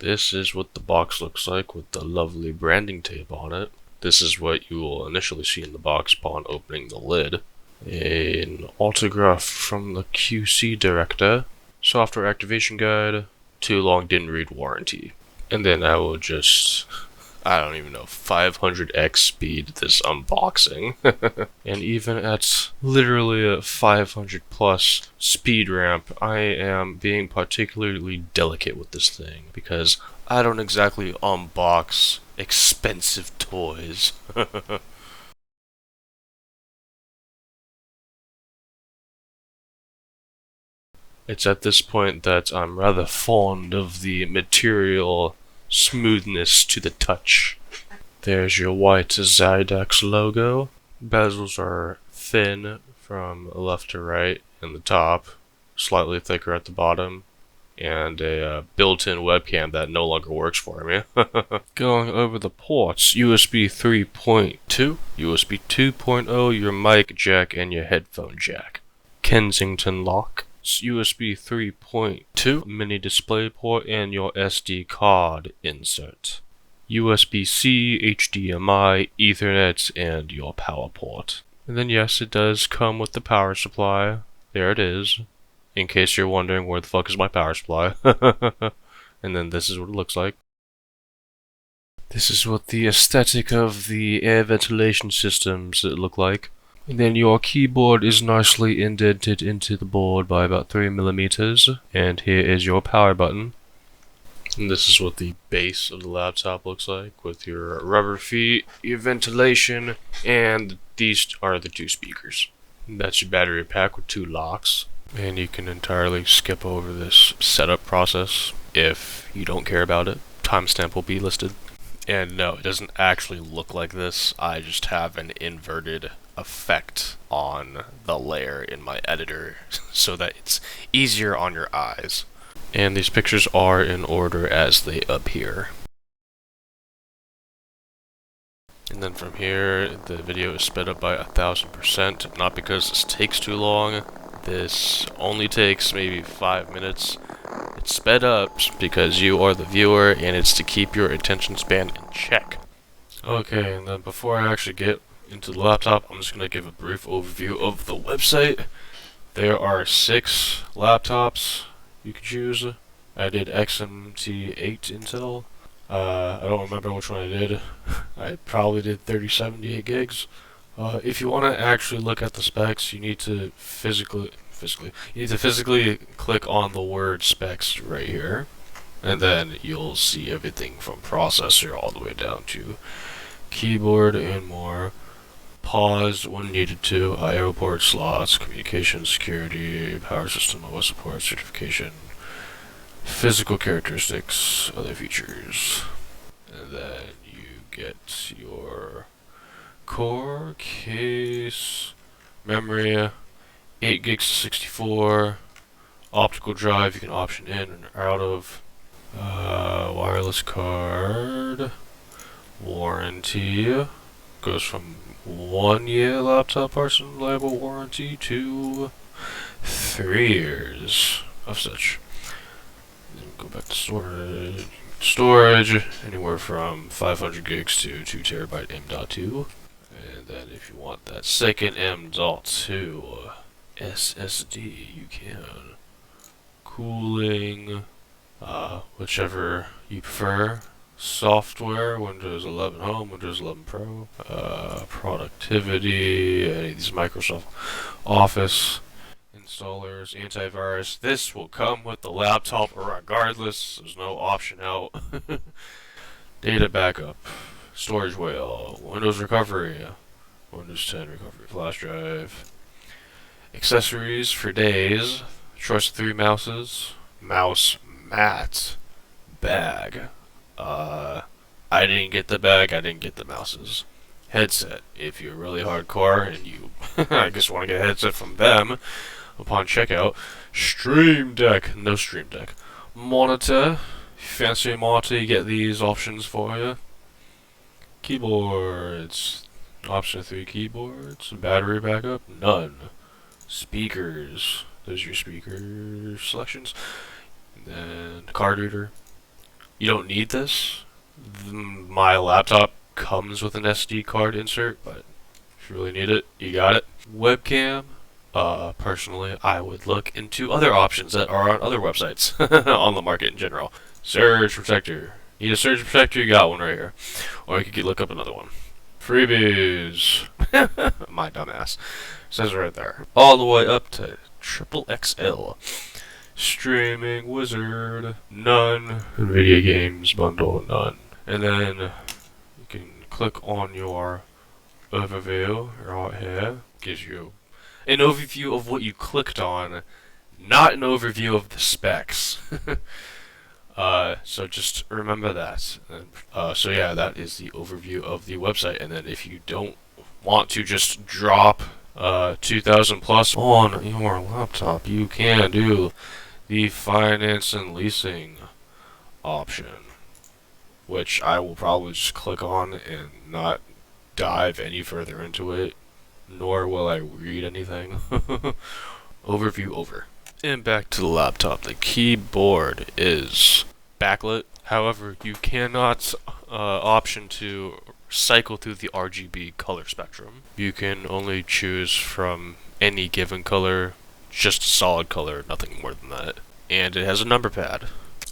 This is what the box looks like with the lovely branding tape on it. This is what you will initially see in the box upon opening the lid. An autograph from the QC director, software activation guide, too long didn't read warranty. And then I will just, I don't even know, 500x speed this unboxing. And even at literally a 500 plus speed ramp, I am being particularly delicate with this thing because I don't exactly unbox expensive toys. It's at this point that I'm rather fond of the material smoothness to the touch. There's your white Xidax logo. Bezels are thin from left to right in the top, slightly thicker at the bottom, and a built-in webcam that no longer works for me. Going over the ports, USB 3.2, USB 2.0, your mic jack, and your headphone jack. Kensington lock, USB 3.2, mini display port, and your SD card insert. USB-C, HDMI, Ethernet, and your power port. And then yes, it does come with the power supply. There it is. In case you're wondering where the fuck is my power supply. And then this is what it looks like. This is what the aesthetic of the air ventilation systems look like. And then your keyboard is nicely indented into the board by about 3mm. And here is your power button. And this is what the base of the laptop looks like with your rubber feet, your ventilation, and these are the two speakers. That's your battery pack with 2 locks. And you can entirely skip over this setup process if you don't care about it. Timestamp will be listed. And no, it doesn't actually look like this. I just have an inverted effect on the layer in my editor so that it's easier on your eyes. And these pictures are in order as they appear. And then from here, the video is sped up by 1000%, not because this takes too long. This only takes maybe 5 minutes. It's sped up because you are the viewer, and it's to keep your attention span in check. Okay, and then before I actually get into the laptop, I'm just going to give a brief overview of the website. There are 6 laptops you can choose. I did XMT 8 Intel. I don't remember which one I did. I probably did 3078 gigs. If you want to actually look at the specs, you need to physically click on the word specs right here, and then you'll see everything from processor all the way down to keyboard and more. Pause when needed to, I/O port slots, communication, security, power system, OS support, certification, physical characteristics, other features. And then you get your core, case, memory, 8 gigs to 64, optical drive you can option in and out of, wireless card, warranty, goes from 1 year laptop parts and reliable warranty to 3 years of such. Then go back to storage. Storage, anywhere from 500 gigs to 2 terabyte M.2. And then if you want that second M.2 SSD, you can. Cooling, whichever you prefer. Software, Windows 11 Home, Windows 11 Pro, productivity, any of these Microsoft Office installers, antivirus. This will come with the laptop regardless. There's no option out. Data backup, storage whale, Windows recovery, Windows 10 recovery flash drive, accessories for days, choice of 3 mouses, mouse mat, bag. I didn't get the bag, I didn't get the mouses. Headset, if you're really hardcore and you, I guess, want to get a headset from them upon checkout. Stream Deck, no Stream Deck. Monitor, if you fancy a monitor, you get these options for you. Keyboards, option 3 keyboards. Battery backup, none. Speakers, those are your speaker selections. And then card reader. You don't need this. My laptop comes with an SD card insert, but if you really need it, you got it. Webcam. Personally, I would look into other options that are on other websites on the market in general. Surge protector. Need a surge protector? You got one right here. Or you could look up another one. Freebies. My dumbass. Says right there. All the way up to triple XL. Streaming wizard. None. Video games bundle. None. And then you can click on your overview right here. Gives you an overview of what you clicked on, not an overview of the specs. So just remember that. So yeah, that is the overview of the website. And then if you don't want to just drop 2,000 plus on your laptop, you can do the finance and leasing option, which I will probably just click on and not dive any further into it, nor will I read anything. Overview over. And back to the laptop. The keyboard is backlit. However, you cannot option to cycle through the RGB color spectrum. You can only choose from any given color, just a solid color, nothing more than that. And it has a number pad.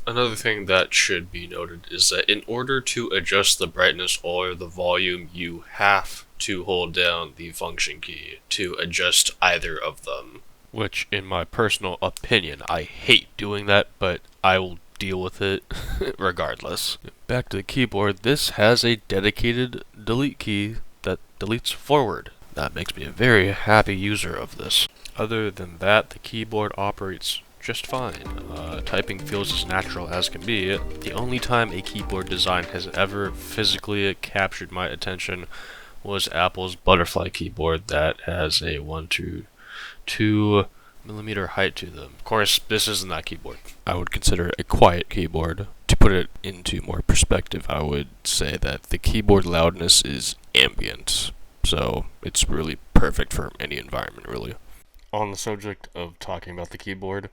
Another thing that should be noted is that in order to adjust the brightness or the volume, you have to hold down the function key to adjust either of them. Which, in my personal opinion, I hate doing that, but I will deal with it regardless. Back to the keyboard, this has a dedicated delete key that deletes forward. That makes me a very happy user of this. Other than that, the keyboard operates just fine. Typing feels as natural as can be. The only time a keyboard design has ever physically captured my attention was Apple's butterfly keyboard that has a 2 millimeter height to them. Of course, this isn't that keyboard. I would consider it a quiet keyboard. To put it into more perspective, I would say that the keyboard loudness is ambient, so it's really perfect for any environment, really. On the subject of talking about the keyboard,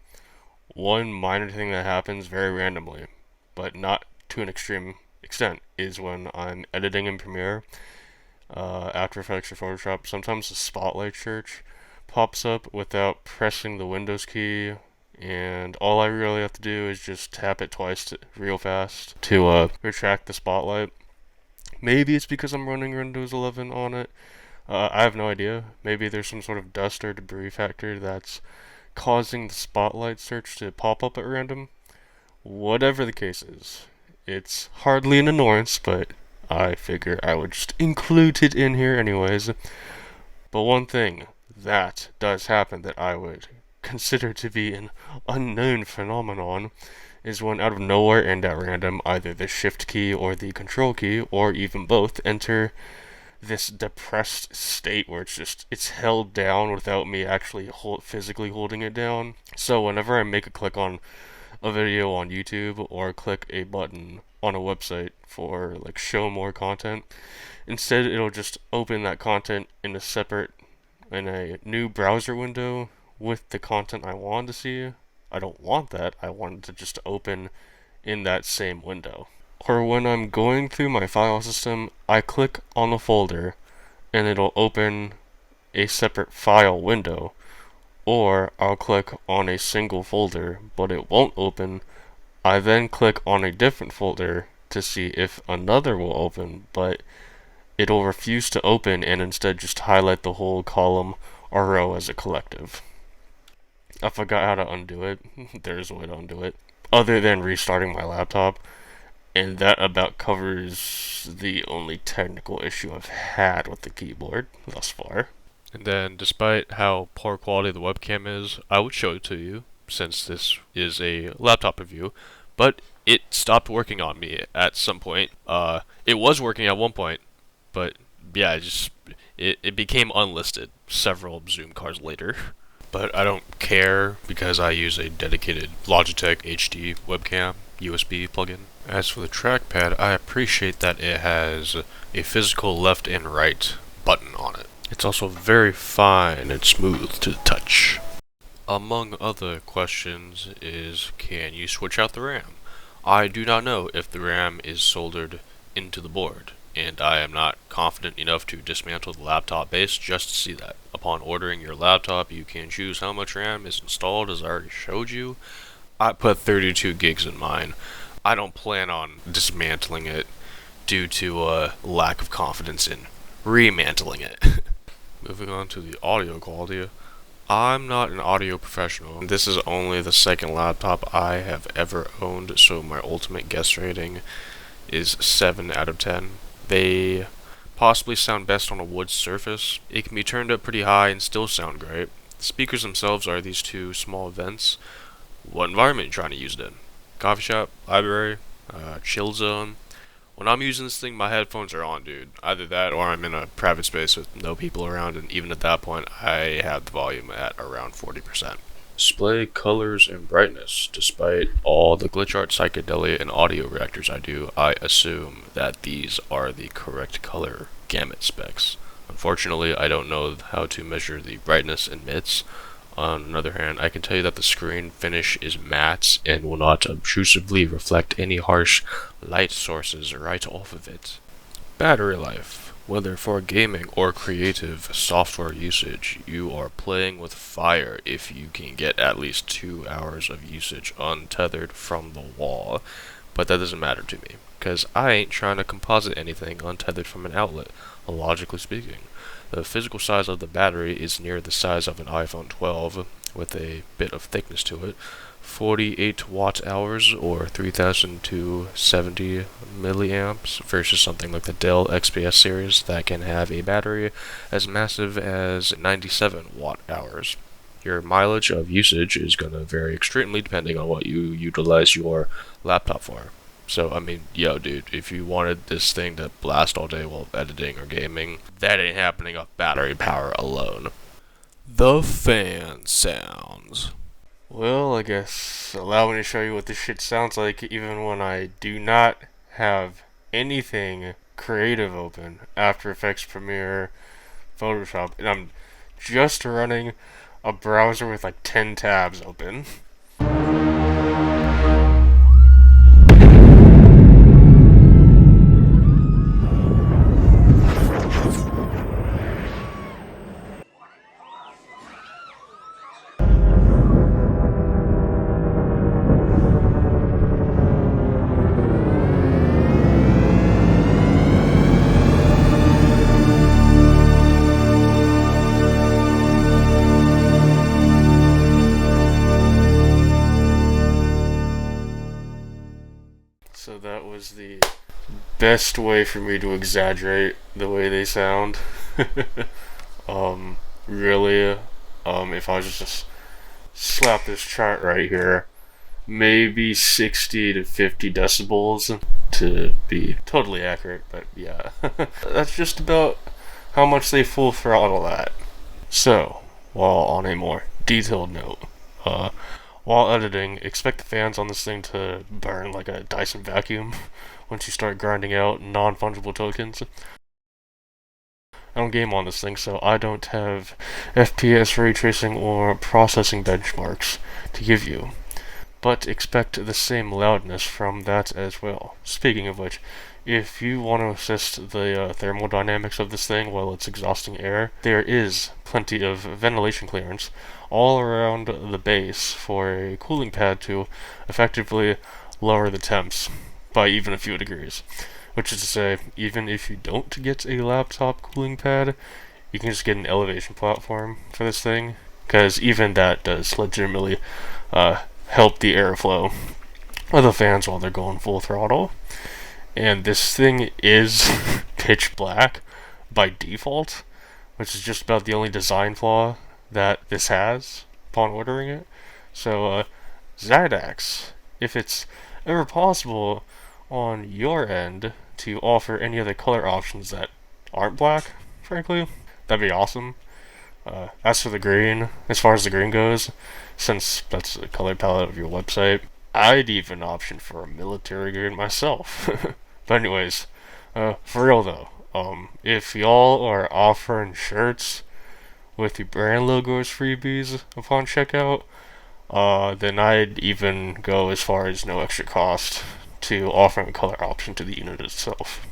one minor thing that happens very randomly, but not to an extreme extent, is when I'm editing in Premiere, After Effects or Photoshop, sometimes the spotlight search pops up without pressing the Windows key, and all I really have to do is just tap it twice real fast to retract the spotlight. Maybe it's because I'm running Windows 11 on it. I have no idea. Maybe there's some sort of dust or debris factor that's causing the spotlight search to pop up at random. Whatever the case is, it's hardly an annoyance, but I figure I would just include it in here anyways. But one thing that does happen that I would consider to be an unknown phenomenon is when out of nowhere and at random, either the shift key or the control key, or even both, enter this depressed state where it's held down without me actually physically holding it down. So whenever I make a click on a video on YouTube or click a button on a website for like show more content, instead it'll just open that content in a new browser window with the content I want to see. I don't want that. I want it to just open in that same window. Or when I'm going through my file system, I click on the folder and it'll open a separate file window. Or I'll click on a single folder, but it won't open. I then click on a different folder to see if another will open, but it'll refuse to open and instead just highlight the whole column or row as a collective. I forgot how to undo it. There's a way to undo it, other than restarting my laptop. And that about covers the only technical issue I've had with the keyboard thus far. And then, despite how poor quality the webcam is, I would show it to you, since this is a laptop review, but it stopped working on me at some point. It was working at one point, but yeah, it became unlisted several Zoom cards later. But I don't care because I use a dedicated Logitech HD webcam USB plugin. As for the trackpad, I appreciate that it has a physical left and right button on it. It's also very fine and smooth to the touch. Among other questions is, can you switch out the RAM? I do not know if the RAM is soldered into the board, and I am not confident enough to dismantle the laptop base just to see that. Upon ordering your laptop, you can choose how much RAM is installed, as I already showed you. I put 32 gigs in mine. I don't plan on dismantling it due to a lack of confidence in remantling it. Moving on to the audio quality. I'm not an audio professional. This is only the second laptop I have ever owned, so my ultimate guess rating is 7 out of 10. They possibly sound best on a wood surface. It can be turned up pretty high and still sound great. The speakers themselves are these two small vents. What environment are you trying to use it in? Coffee shop, library, chill zone. When I'm using this thing, my headphones are on, dude. Either that or I'm in a private space with no people around, and even at that point, I have the volume at around 40%. Display colors and brightness. Despite all the glitch art, psychedelia, and audio reactors I do, I assume that these are the correct color gamut specs. Unfortunately, I don't know how to measure the brightness in nits. On another hand, I can tell you that the screen finish is matte and will not obtrusively reflect any harsh light sources right off of it. Battery life. Whether for gaming or creative software usage, you are playing with fire if you can get at least 2 hours of usage untethered from the wall. But that doesn't matter to me, because I ain't trying to composite anything untethered from an outlet, logically speaking. The physical size of the battery is near the size of an iPhone 12, with a bit of thickness to it. 48 watt hours, or 3270 milliamps, versus something like the Dell XPS series that can have a battery as massive as 97 watt hours. Your mileage of usage is going to vary extremely depending on what you utilize your laptop for. So, I mean, yo, dude, if you wanted this thing to blast all day while editing or gaming, that ain't happening off battery power alone. The fan sounds. Well, I guess allow me to show you what this shit sounds like even when I do not have anything creative open. After Effects, Premiere, Photoshop, and I'm just running a browser with like 10 tabs open. So that was the best way for me to exaggerate the way they sound. Really, if I was just slap this chart right here, maybe 60 to 50 decibels to be totally accurate, but yeah. That's just about how much they full throttle that. So, while on a more detailed note, while editing, expect the fans on this thing to burn like a Dyson vacuum once you start grinding out non-fungible tokens. I don't game on this thing, so I don't have FPS ray tracing or processing benchmarks to give you, but expect the same loudness from that as well. Speaking of which, if you want to assist the thermodynamics of this thing while it's exhausting air, there is plenty of ventilation clearance all around the base for a cooling pad to effectively lower the temps by even a few degrees. Which is to say, even if you don't get a laptop cooling pad, you can just get an elevation platform for this thing, because even that does legitimately help the airflow of the fans while they're going full throttle. And this thing is pitch black by default, which is just about the only design flaw that this has upon ordering it. So, Xidax, if it's ever possible on your end to offer any other color options that aren't black, frankly, that'd be awesome. As for the green, as far as the green goes, since that's the color palette of your website, I'd even option for a military green myself. But anyways, for real though, if y'all are offering shirts with the brand logos freebies upon checkout, then I'd even go as far as no extra cost to offering a color option to the unit itself.